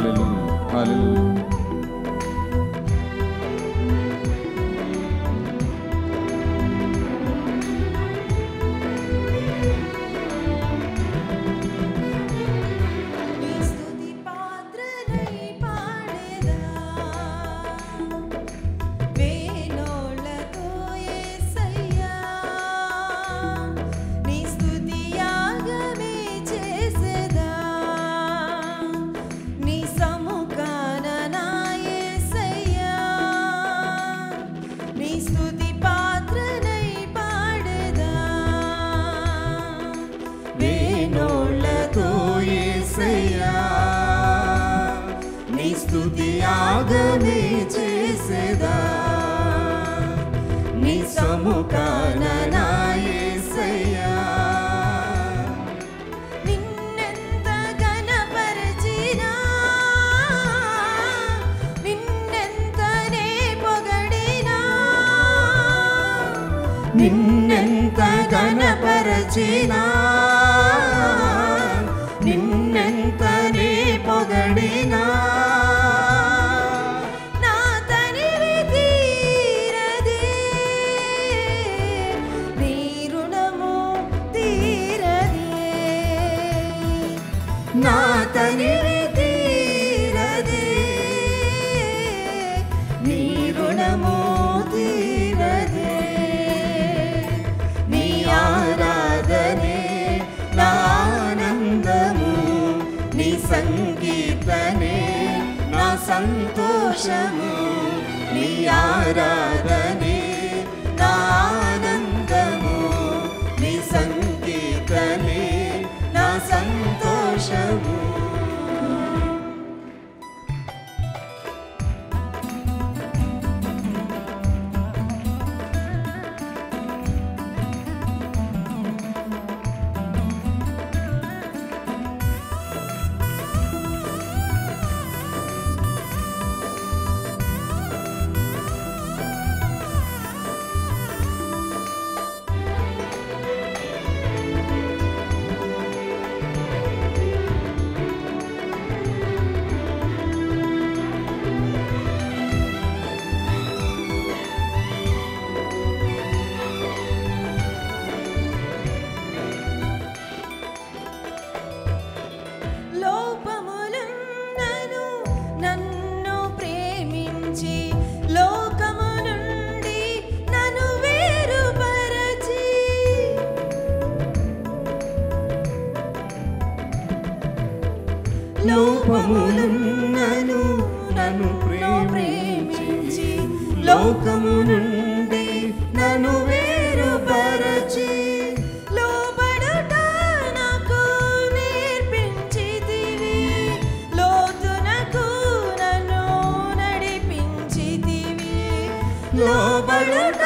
హల్లెలూయా హల్లెలూయా. స్తుతియాగమే చేసేదా నీ సముఖాన నా యేసయ్యా నిన్నెంత ఘనపరచినా నిన్నెంతనే పొగడినా నిన్నెంత ఘనపరచినా నిన్నెంతనే పొగడినా నా తనివి తీరదే నీ రుణము తీరదే నీ ఆరాధనే నా ఆనందము నీ సంగీతనే నా సంతోషము నీ ఆరాధనే నా ఆనందము నీ సంగీతనే నా సంతోషము లోపములున్నను నన్ను ప్రేమించి లోకము నుండి నన్ను వేరుపరచి లోబడుట నాకు నేర్పించితివి లోతునకు నన్ను నడిపించితివి లోబడుట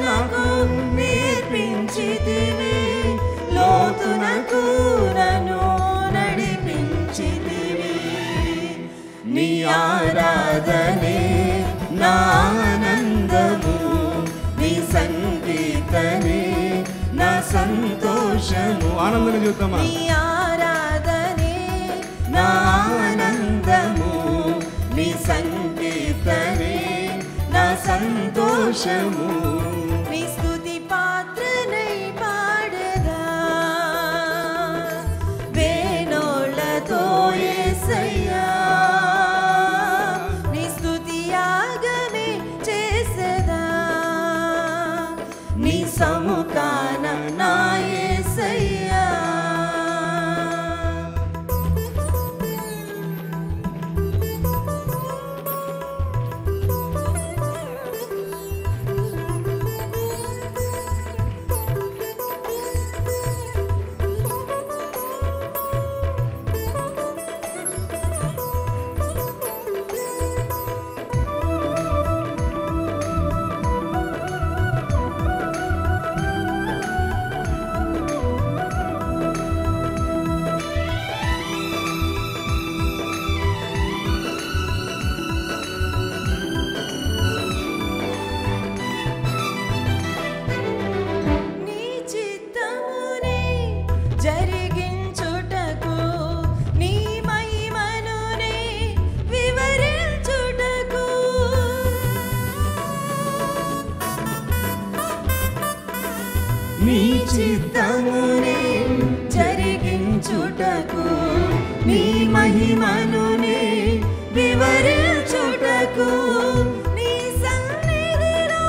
నాకు నేర్పించితివి లోతునకు నన్ను నీ ఆరాధనే నా ఆనందము నీ సంగీతనే నా సంతోషము ఆనందం చూద్దామా నీ ఆరాధనే నా ఆనందము నీ సంగీతనే నా సంతోషము నీ స్తుతి పాత్రనై పాడదా వేణోళ్ళతో యేసయ్యా సముఖాన నా యేసయ్యా చిత్తమునే జరిగించుటకు నీ మహిమనునే వివరించుటకు నీ సన్నిధిలో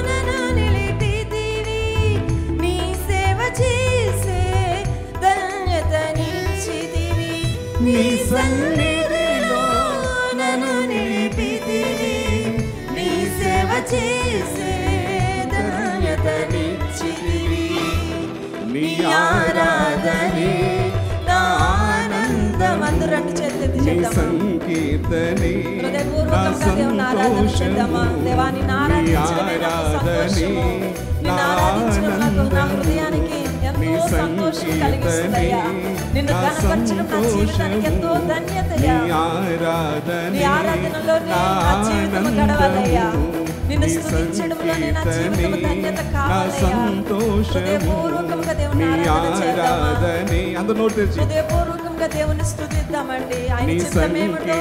నన్ను నిలిపితివి. నీ సేవ చేసే ధన్యతనిచ్చితివి. నీ సన్నిధిలో నన్ను నిలిపితివి. నీ సేవ చేసే ధన్యతనిచ్చితివి. నీ ఆరాధనే నా ఆనందం. అందరూ రెండు చేతులెత్తి చేద్దామా? సంకీర్తనే హృదయపూర్వకంగా దేవుని ఆరాధన చేద్దామా? దేవాన్ని ఆరాధించడమే నాకు సంతోషము. నిన్ను ఆరాధించడం నాకు నా హృదయానికి ఎంతో సంతోషం కలిగిస్తుందయ్యా. నిన్ను కనపరచడం నా జీవితానికి ఎంతో ధన్యతయ్యా. నీ ఆరాధనలోనే నా జీవితం గడవాలయ్యా. నిన్ను స్తుతించడంలోనే నా జీవితం ధన్యత కావాలయ్యా. హృదయపూర్వకంగా దేవుని ఆరాధన చేద్దామా? హృదయపూర్వకంగా దేవుని స్తుతిద్దామండి. ఆయన చిత్తమేమిటో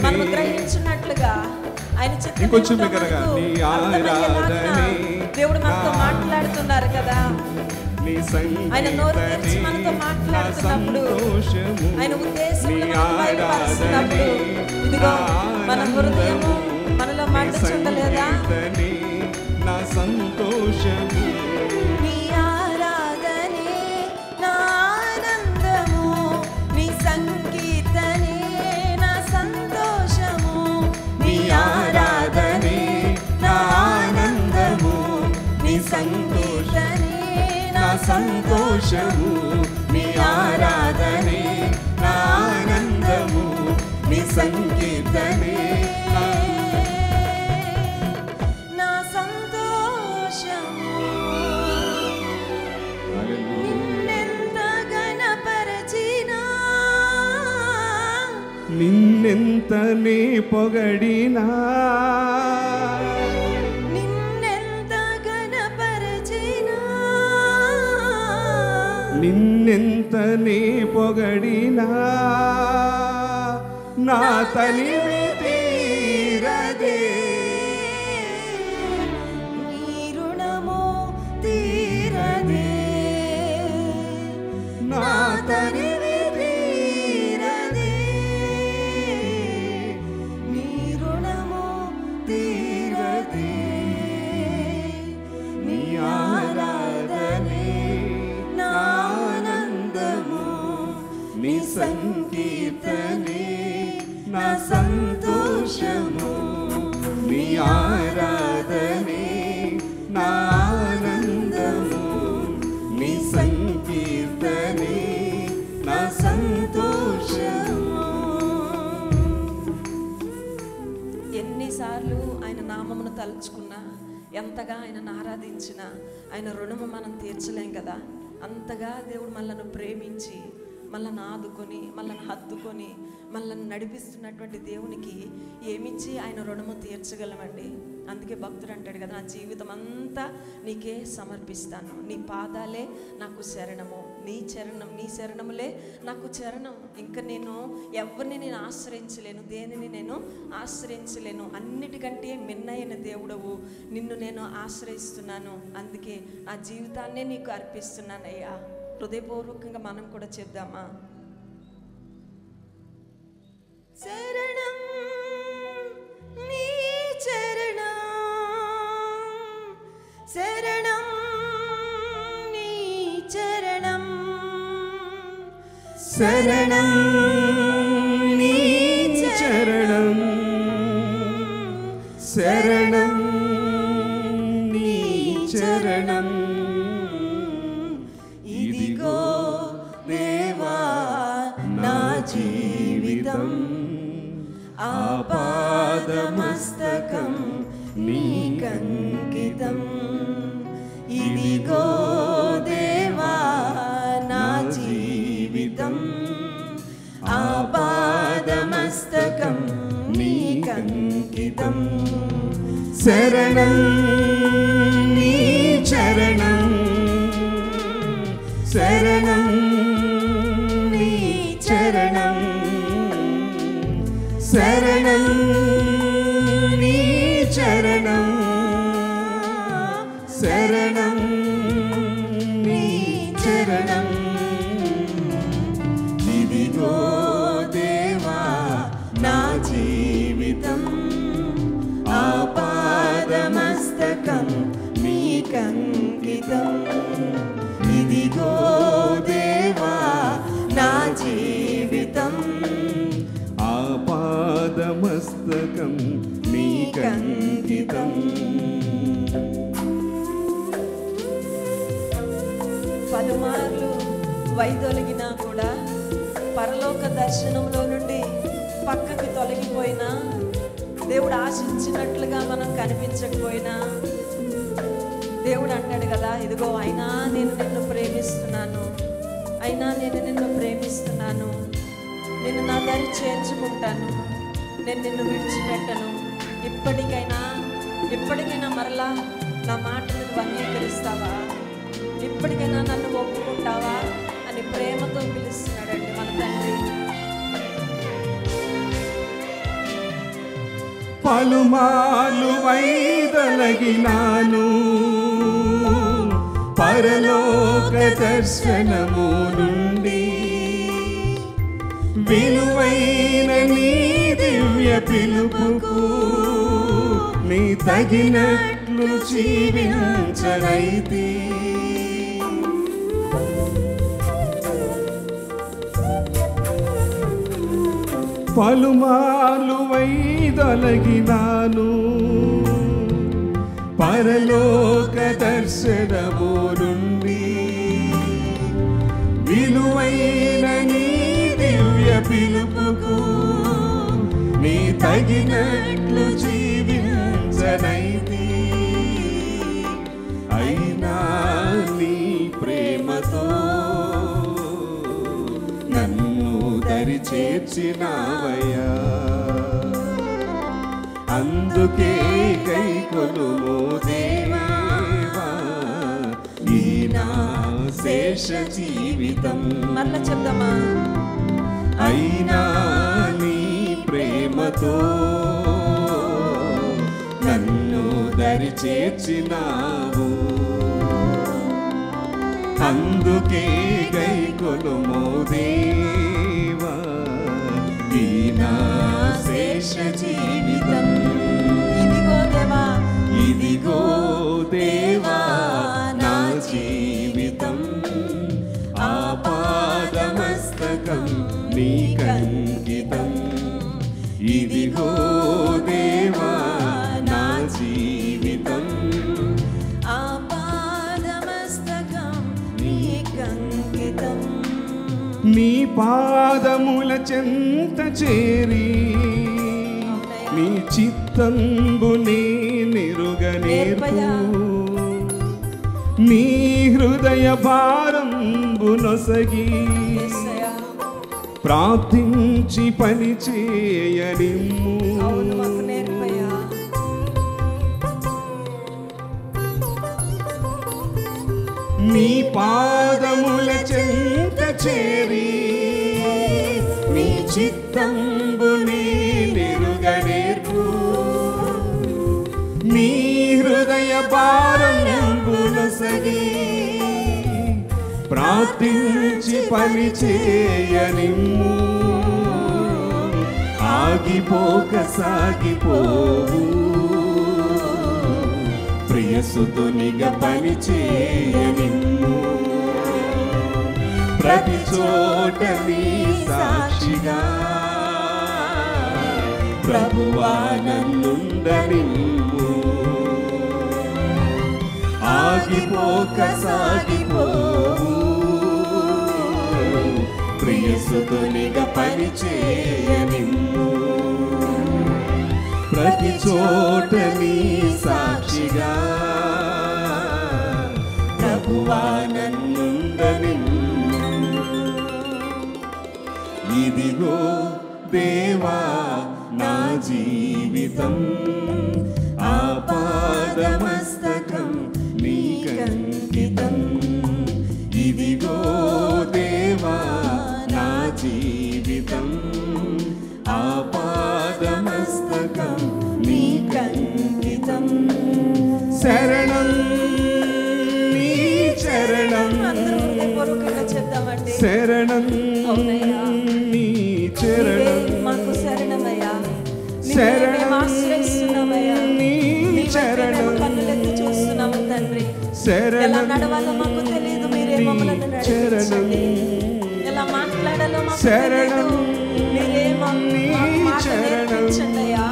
మనం గ్రహించినట్లుగా ఆయన చిత్తం దేవుడు మనతో మాట్లాడుతున్నారు కదా. ఆయన నోరు తెరిచి మనతో మాట్లాడుతున్నప్పుడు, ఆయన ఉద్దేశం బయలుపరుస్తున్నప్పుడు, ఇదిగో మన హృదయము మనలో మండుచుండలేదా? నా సంతోషము నీ ఆరాధనే నా ఆనందము. నీ సంకీర్తనే నా సంతోషము. నీ ఆరాధనే నా ఆనందము. నీ సంకీర్తనే నా సంతోషము. నీ ఆరాధనే నా ఆనందము. నీ సంకీర్తనే నా సంతోషము. నిన్నెంత ఘనపరచినా, నిన్నెంత నే పొగడినా, నిన్నెంత ఘనపరచినా, నిన్నెంత నే పొగడినా నా తనివి తీరదే. నీ రుణము తీరదే. నా తనివి తీరదే. నీ రుణము తీరదే. నీ ఆరాధనే నా ఆనందము. నీ సంకీర్తనే నా సంతోషము. నీ ఆరాధనే నా ఆనందము. నీ సంకీర్తనే నా సంతోషము. ఎన్నిసార్లు ఆయన నామమును తలుచుకున్నా, ఎంతగా ఆయనను ఆరాధించినా ఆయన రుణము మనం తీర్చలేం కదా. అంతగా దేవుడు మనల్ని ప్రేమించి, మనల్ని ఆదుకొని, మనల్ని హత్తుకొని, మనల్ని నడిపిస్తున్నటువంటి దేవునికి ఏమిచ్చి ఆయన రుణము తీర్చగలమండి. అందుకే భక్తుడు అంటాడు కదా, నా జీవితం అంతా నీకే సమర్పిస్తాను. నీ పాదాలే నాకు శరణము. నీ శరణములే నాకు చరణం. ఇంకా నేను ఎవరిని నేను ఆశ్రయించలేను, దేనిని నేను ఆశ్రయించలేను. అన్నిటికంటే మిన్నైన దేవుడవు, నిన్ను నేను ఆశ్రయిస్తున్నాను. అందుకే నా జీవితాన్నే నీకు అర్పిస్తున్నానయ్యా. హృదయపూర్వకంగా మనం కూడా చెప్దామా? శరణం నీ చరణం, శరణం నీ చరణం, శరణం నీ చరణం, శరణం నీ చరణం. ఇదిగో దేవా నా జీవితం, ఆపాదమస్తకం నీకంకితం. ఇదిగో దేవా నా జీవితం, ఆపాదమస్తకం నీకంకితం. శరణం నీ చరణం, శరణం నీ చరణం, శరణం నీ చరణం, శరణం నీ నీకంకితం. పలుమార్లు వైదొలిగినా కూడా పరలోక దర్శనంలో నుండి పక్కకి తొలగిపోయినా, దేవుడు ఆశించినట్లుగా మనం కనిపించకపోయినా, దేవుడు అంటాడు కదా, ఇదిగో అయినా నేను నిన్ను ప్రేమిస్తున్నాను, అయినా నేను నిన్ను ప్రేమిస్తున్నాను, నేను నా దారి చేర్చుకుంటాను, నేను నిన్ను విడిచిపెట్టను, ఇప్పటికైనా మరలా నా మాటను అంగీకరిస్తావా, ఇప్పటికైనా నన్ను ఒప్పుకుంటావా అని ప్రేమతో పిలుస్తున్నాడండి మన తండ్రి. పలుమార్లు వైదొలగినాను పరలోక దర్శనము నుండి, విలువైన నీ దివ్య పిలుపుకు నీ తగినట్లు జీవించనైతి. పలుమార్లు వైదొలగినాను పరలోక దర్శనము నుండి, విలువైన నీ దివ్య పిలుపుకు నీ తగినట్లు జీవించనైతి. అయినా నీ ప్రేమతో నన్ను దరి చేర్చినావయ్యా, అందుకే గైకొనుము దేవా ఈ నా శేష జీవితం. మరలా చెప్దామా? అయినా నీ ప్రేమతో నన్ను దరి చేర్చినావు, అందుకే గైకొనుము దేవా ఈ నా శేష జీవితం. ఇదిగో దేవా నా జీవితం, ఆపాదమస్తకం నీకంకితం. ఇదిగో దేవా నా జీవితం, ఆపాదమస్తకం నీకంకితం. నీ పాదముల చెంత చేరి నీ చిత్తంబునే నిరుగనేర్పు, నీ హృదయ భారంబు నొసగి ప్రార్థించి పని చేయనిమ్ము. నీ పాదముల చెంత చేరి నీ చిత్తంబునే నిరుగనేర్పు, నీ హృదయ భారంబు నొసగి ప్రార్థించి పని చేయనిమ్ము. ఆగిపోక సాగిపోవు ప్రియసుతునిగా పని చేయనిమ్ము. ప్రతి చోట నీ సాక్షిగా ప్రభువా నన్నుండనిమ్ము. ఆగిపోక సాగిపోవు ప్రియసుతునిగా పని చేయనిమ్ము. ప్రతి చోట నీ సాక్షిగా ప్రభువా నన్నుండనిమ్ము. ఇదిగో దేవా నా జీవితం, ఆపాదమస్తకం నీకంకితం. ఇదిగో దేవా నా జీవితం, ఆపాదమస్తకం నీకంకితం. శరణం నీ చరణం, శరణం నీ చరణం, మాకు శరణమయ్యా, శరణం నీ చరణం, కన్నులెత్తి చూస్తున్నాము తండ్రి. ఎలా నడవాలో మాకు తెలియదు, మీరే మమ్మల్ని నడిపించండి. ఎలా మాట్లాడాలో మాకు తెలియదు, మీరే మాకు నడిపించండి అయ్యా.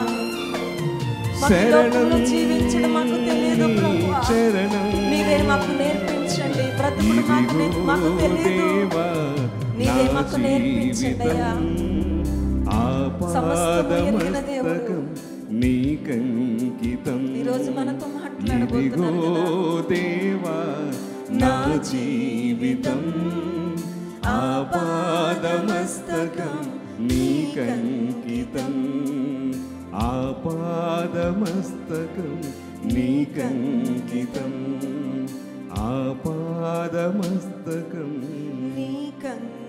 మాకు ఈ లోకంలో జీవించడం మాకు తెలియదు ప్రభువా. చరణం నీవే మాకు నేర్పించండి. బ్రతుకుడు మాకు తెలియదు, నీవే మాకు నేర్పించండి అయ్యా. సమస్తము ఎరిగిన దేవుడు నీకంకితం. ఈరోజు మనతో మాట్లాడబోతున్నాడు కదా. దేవా నా జీవితం ఆపాదమస్తకం నీకంకితం. ఆపాదమస్తకం నీకంకితం. ఆపాదమస్తకం నీకంకితం.